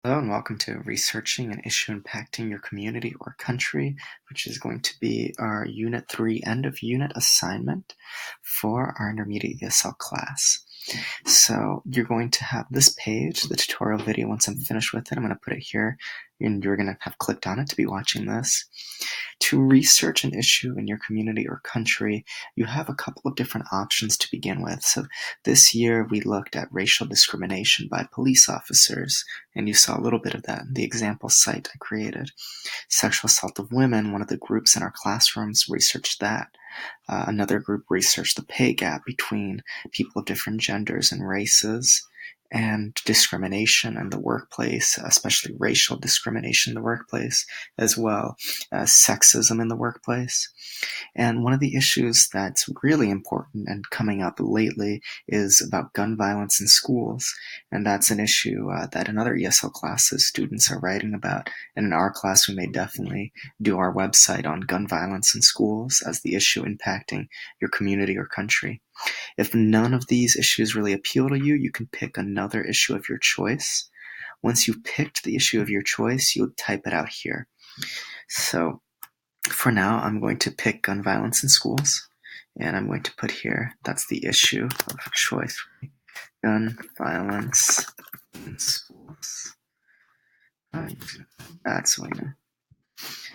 Hello and welcome to Researching an Issue Impacting Your Community or Country, which is going to be our Unit 3 end of unit assignment for our intermediate ESL class. So you're going to have this page, the tutorial video. Once I'm finished with it, I'm going to put it here and you're going to have clicked on it to be watching this. To research an issue in your community or country, you have a couple of different options to begin with. So this year we looked at racial discrimination by police officers, and you saw a little bit of that in the example site I created. Sexual assault of women, one of the groups in our classrooms researched that. Another group researched the pay gap between people of different genders and races, and discrimination in the workplace, especially racial discrimination in the workplace, as well as sexism in the workplace. And one of the issues that's really important and coming up lately is about gun violence in schools. And that's an issue that in other ESL classes students are writing about. And in our class, we may definitely do our website on gun violence in schools as the issue impacting your community or country. If none of these issues really appeal to you, you can pick another issue of your choice. Once you've picked the issue of your choice, you'll type it out here. So for now, I'm going to pick gun violence in schools, and I'm going to put here, that's the issue of choice, gun violence in schools. That's what I know.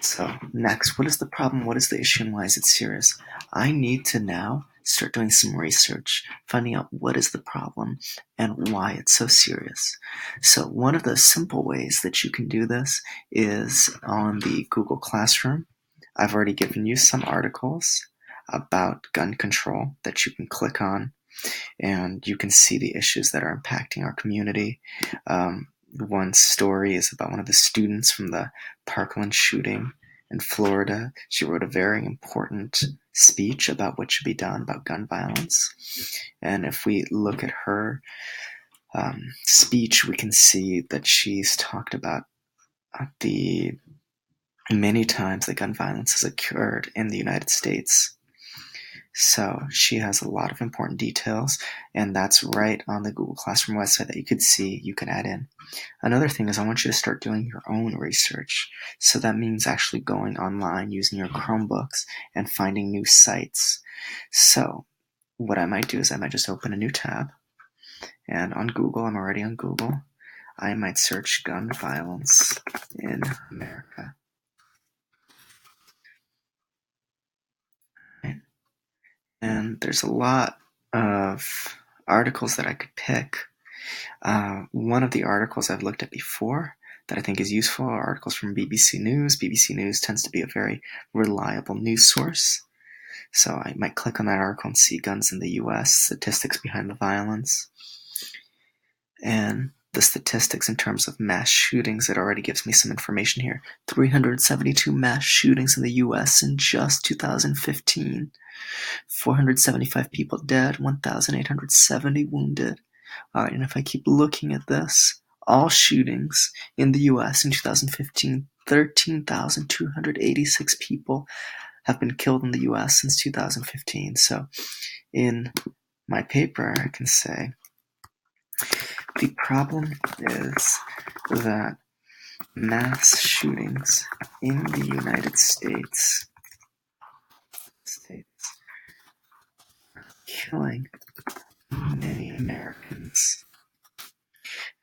So next, what is the problem? What is the issue and why is it serious? I need to now start doing some research, finding out what is the problem and why it's so serious. So one of the simple ways that you can do this is on the Google Classroom. I've already given you some articles about gun control that you can click on, and you can see the issues that are impacting our community. One story is about one of the students from the Parkland shooting in Florida. She wrote a very important speech about what should be done about gun violence. And if we look at her speech, we can see that she's talked about the many times that gun violence has occurred in the United States. So she has a lot of important details, and that's right on the Google Classroom website that you could see, you can add in. Another thing is I want you to start doing your own research. So that means actually going online using your Chromebooks and finding new sites. So what I might do is I might just open a new tab, and on Google, I'm already on Google, I might search gun violence in America. And there's a lot of articles that I could pick. One of the articles I've looked at before that I think is useful are articles from BBC News. BBC News tends to be a very reliable news source. So I might click on that article and see guns in the US, statistics behind the violence. And the statistics in terms of mass shootings, it already gives me some information here. 372 mass shootings in the US in just 2015. 475 people dead, 1,870 wounded. All right, and if I keep looking at this, all shootings in the US in 2015, 13,286 people have been killed in the US since 2015. So in my paper, I can say the problem is that mass shootings in the United States are killing many Americans.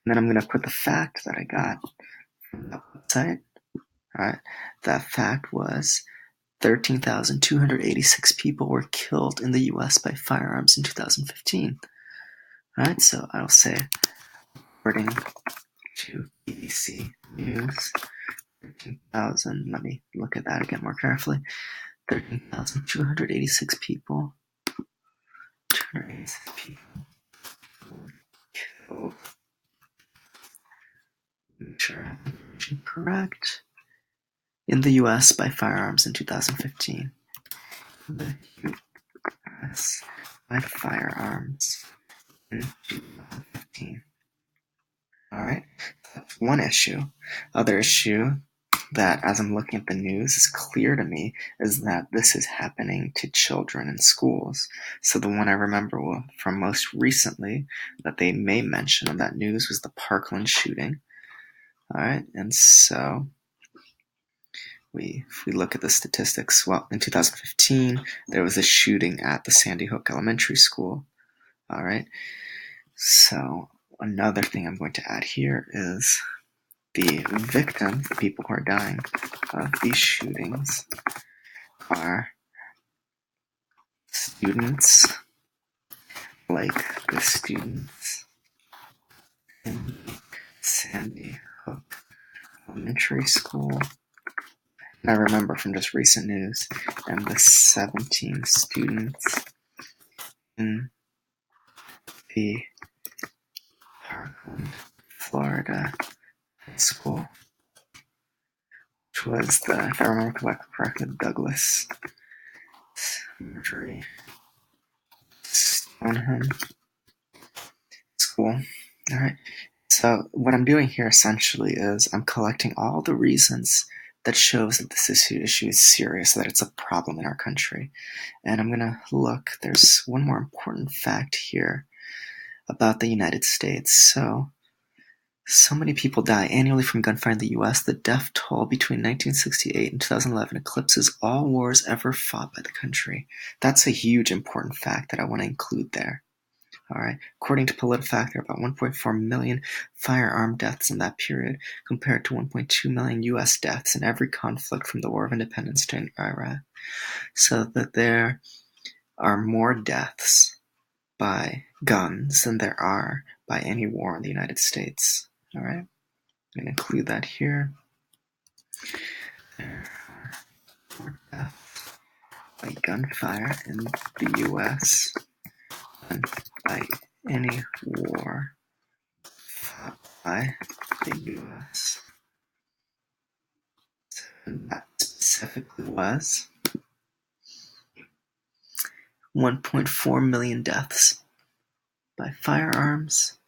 And then I'm going to put the fact that I got from the website. All right, that fact was 13,286 people were killed in the US by firearms in 2015. All right, so I'll say, according to BBC News, 13,000, let me look at that again more carefully. 13,286 people. 286 people were killed. Make sure I have information correct. In the US by firearms in 2015. The US by firearms in 2015. Alright, that's one issue. Other issue that, as I'm looking at the news, is clear to me is that this is happening to children in schools. So the one I remember from most recently that they may mention on that news was the Parkland shooting. All right, and so if we look at the statistics, well, in 2015, there was a shooting at the Sandy Hook Elementary School. All right, so another thing I'm going to add here is the victims, the people who are dying of these shootings, are students, like the students in Sandy Hook Elementary School. And I remember from just recent news, and the 17 students in the Parkland, Florida school, which was the, if I remember correctly, Douglas Marjorie Stoneman School. All right. So what I'm doing here essentially is I'm collecting all the reasons that shows that this issue is serious, that it's a problem in our country. And I'm going to look, there's one more important fact here about the United States. So many people die annually from gunfire in the U.S. The death toll between 1968 and 2011 eclipses all wars ever fought by the country. That's a huge important fact that I want to include there. All right. According to PolitiFact, there are about 1.4 million firearm deaths in that period, compared to 1.2 million U.S. deaths in every conflict from the War of Independence to Iraq. So that there are more deaths by guns than there are by any war in the United States. All right. I'm going to include that here. There are more deaths by gunfire in the U.S. than by any war fought by the U.S. And that specifically was 1.4 million deaths by firearms,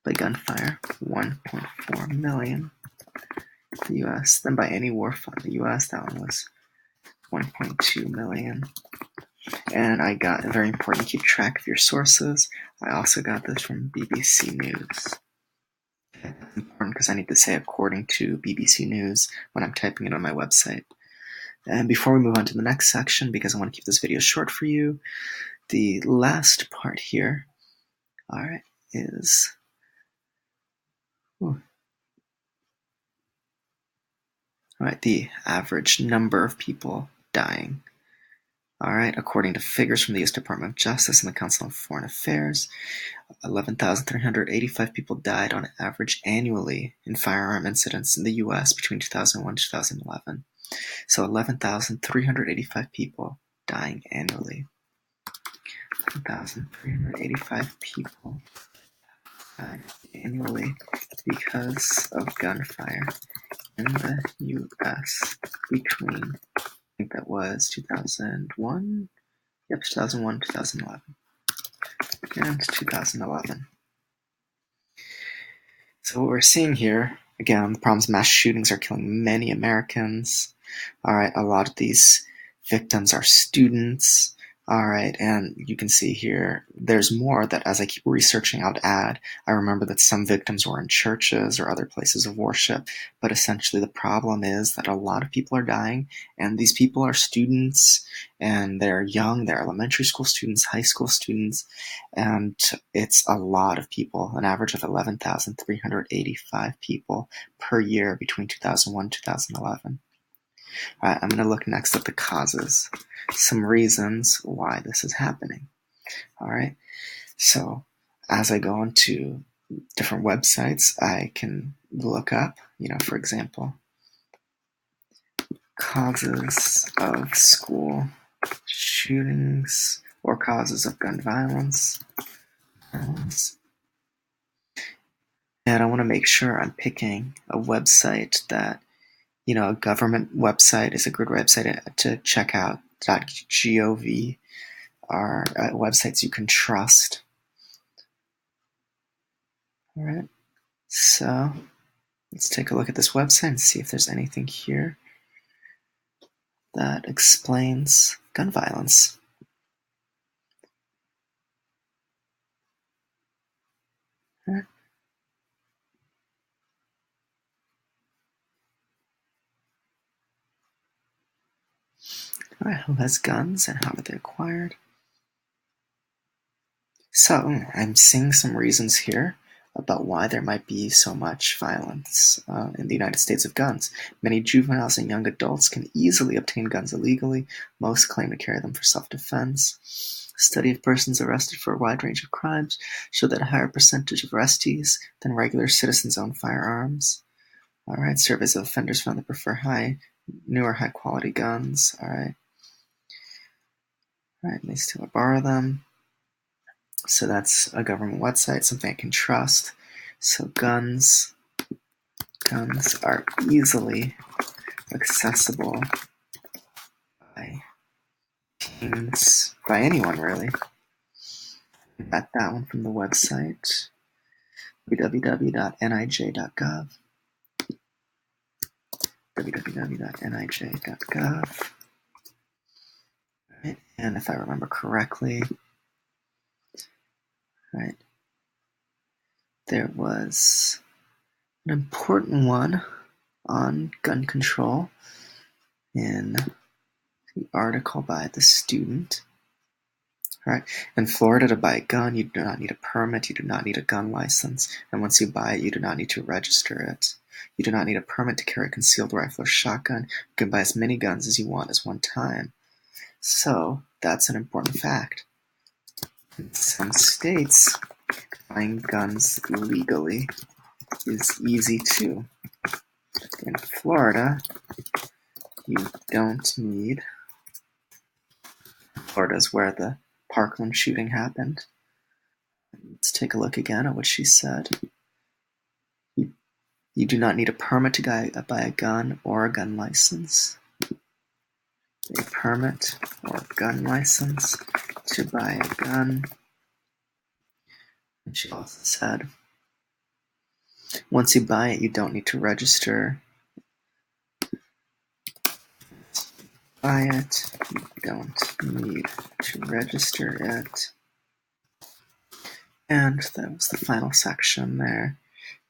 by gunfire, 1.4 million in the U.S. Then by any war fought in the U.S., that one was 1.2 million. And I got, very important, keep track of your sources. I also got this from BBC News. It's important because I need to say according to BBC News when I'm typing it on my website. And before we move on to the next section, because I want to keep this video short for you, the last part here, all right, is all right, the average number of people dying. All right, according to figures from the U.S. Department of Justice and the Council on Foreign Affairs, 11,385 people died on average annually in firearm incidents in the U.S. between 2001 and 2011. So 11,385 people dying annually. 11,385 people died annually because of gunfire in the U.S. between, I think that was 2001? Yep, 2001, 2011. And 2011. So what we're seeing here, again, the problem is mass shootings are killing many Americans. All right, a lot of these victims are students. All right, and you can see here, there's more that as I keep researching, I'll add. I remember that some victims were in churches or other places of worship, but essentially the problem is that a lot of people are dying, and these people are students, and they're young, they're elementary school students, high school students, and it's a lot of people, an average of 11,385 people per year between 2001 and 2011. All right, I'm going to look next at the causes, some reasons why this is happening. All right, so as I go onto different websites, I can look up, for example, causes of school shootings or causes of gun violence. And I want to make sure I'm picking a website that, a government website is a good website to check out. .gov are websites you can trust. All right, so let's take a look at this website and see if there's anything here that explains gun violence. All right. All right, who has guns and how were they acquired? So I'm seeing some reasons here about why there might be so much violence in the United States of guns. Many juveniles and young adults can easily obtain guns illegally. Most claim to carry them for self-defense. Study of persons arrested for a wide range of crimes show that a higher percentage of arrestees than regular citizens own firearms. All right, surveys of offenders found they prefer newer, high-quality guns. All right, they still borrow them. So that's a government website, something I can trust. So guns are easily accessible by teens, by anyone really. Got that one from the website, www.nij.gov. www.nij.gov. Right, and if I remember correctly, right, there was an important one on gun control in the article by The Student. Right. In Florida, to buy a gun, you do not need a permit, you do not need a gun license, and once you buy it, you do not need to register it. You do not need a permit to carry a concealed rifle or shotgun. You can buy as many guns as you want at one time. So, that's an important fact. In some states, buying guns legally is easy too. In Florida, you don't need. Florida is where the Parkland shooting happened. Let's take a look again at what she said. You do not need a permit to buy a gun or a gun license. A permit or gun license to buy a gun. And she also said, once you buy it, you don't need to register. Buy it, you don't need to register it. And that was the final section there.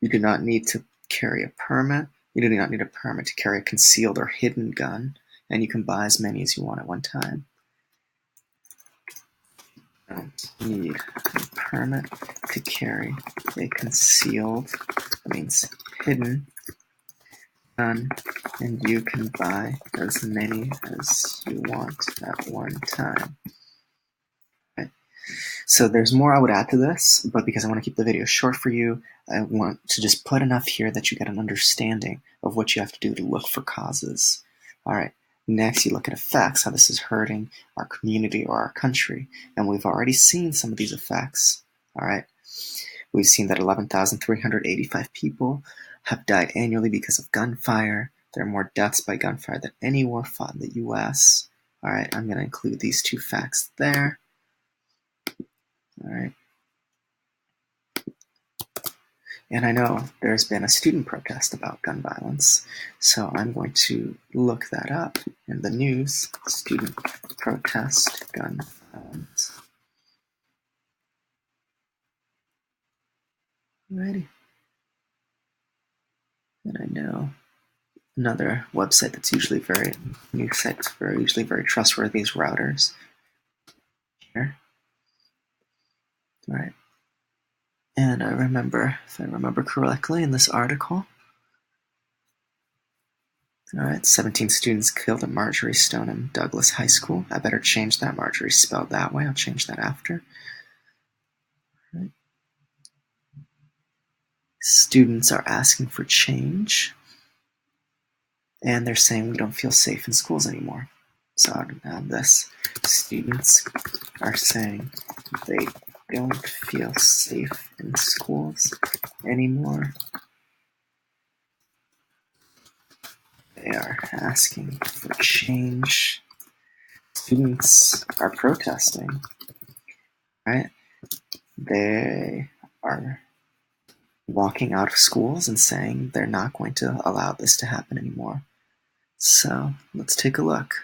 You do not need to carry a permit. You do not need a permit to carry a concealed or hidden gun, and you can buy as many as you want at one time. You don't need a permit to carry a concealed, that means hidden, gun, and you can buy as many as you want at one time. Right. So there's more I would add to this, but because I want to keep the video short for you, I want to just put enough here that you get an understanding of what you have to do to look for causes. All right. Next, you look at effects, how this is hurting our community or our country. And we've already seen some of these effects. All right. We've seen that 11,385 people have died annually because of gunfire. There are more deaths by gunfire than any war fought in the U.S. All right. I'm going to include these two facts there. All right. And I know there's been a student protest about gun violence, so I'm going to look that up in the news. Student protest gun violence. Alrighty. And I know another website that's usually news sites are usually very trustworthy is Reuters. Here. Alright. And if I remember correctly in this article, alright, 17 students killed at Marjory Stoneman Douglas High School. I better change that. Marjory spelled that way. I'll change that after. Right. Students are asking for change, and they're saying we don't feel safe in schools anymore. So I'll add this. Students are saying they don't feel safe in schools anymore. They are asking for change. Students are protesting, right? They are walking out of schools and saying they're not going to allow this to happen anymore. So let's take a look.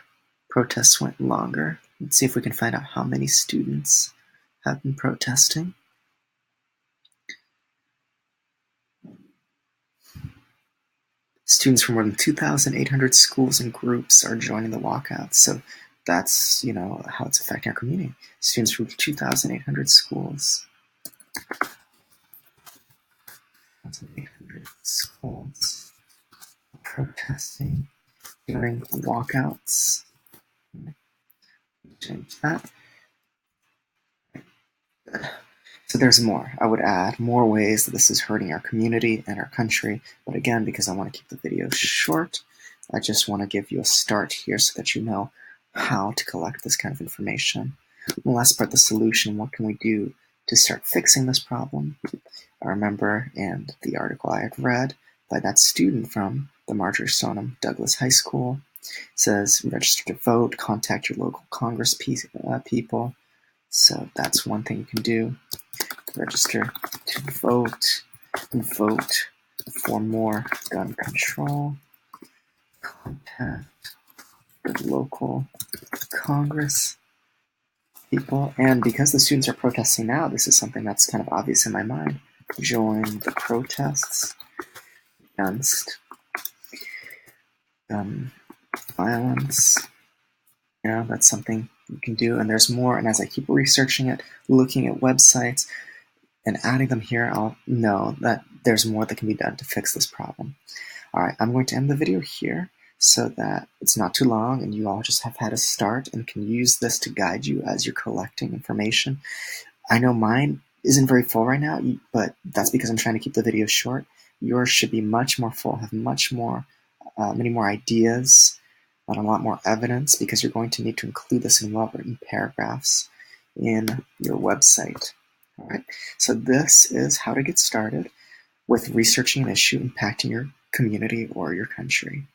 Protests went longer. Let's see if we can find out how many students have been protesting. Students from more than 2,800 schools and groups are joining the walkouts. So that's, how it's affecting our community. Students from 2,800 schools. 2,800 schools protesting during walkouts. Change that. So there's more. I would add more ways that this is hurting our community and our country. But again, because I want to keep the video short, I just want to give you a start here so that you know how to collect this kind of information. And the last part, the solution. What can we do to start fixing this problem? I remember in the article I had read by that student from the Marjory Stoneman Douglas High School, says register to vote, contact your local Congress people. So that's one thing you can do. Register to vote, and vote for more gun control. Contact your local Congress people. And because the students are protesting now, this is something that's kind of obvious in my mind. Join the protests against gun violence. That's something you can do. And there's more. And as I keep researching it, looking at websites, and adding them here, I'll know that there's more that can be done to fix this problem. All right, I'm going to end the video here so that it's not too long and you all just have had a start and can use this to guide you as you're collecting information. I know mine isn't very full right now, but that's because I'm trying to keep the video short. Yours should be much more full, have much more, many more ideas, and a lot more evidence, because you're going to need to include this in well-written paragraphs in your website. All right, so this is how to get started with researching an issue impacting your community or your country.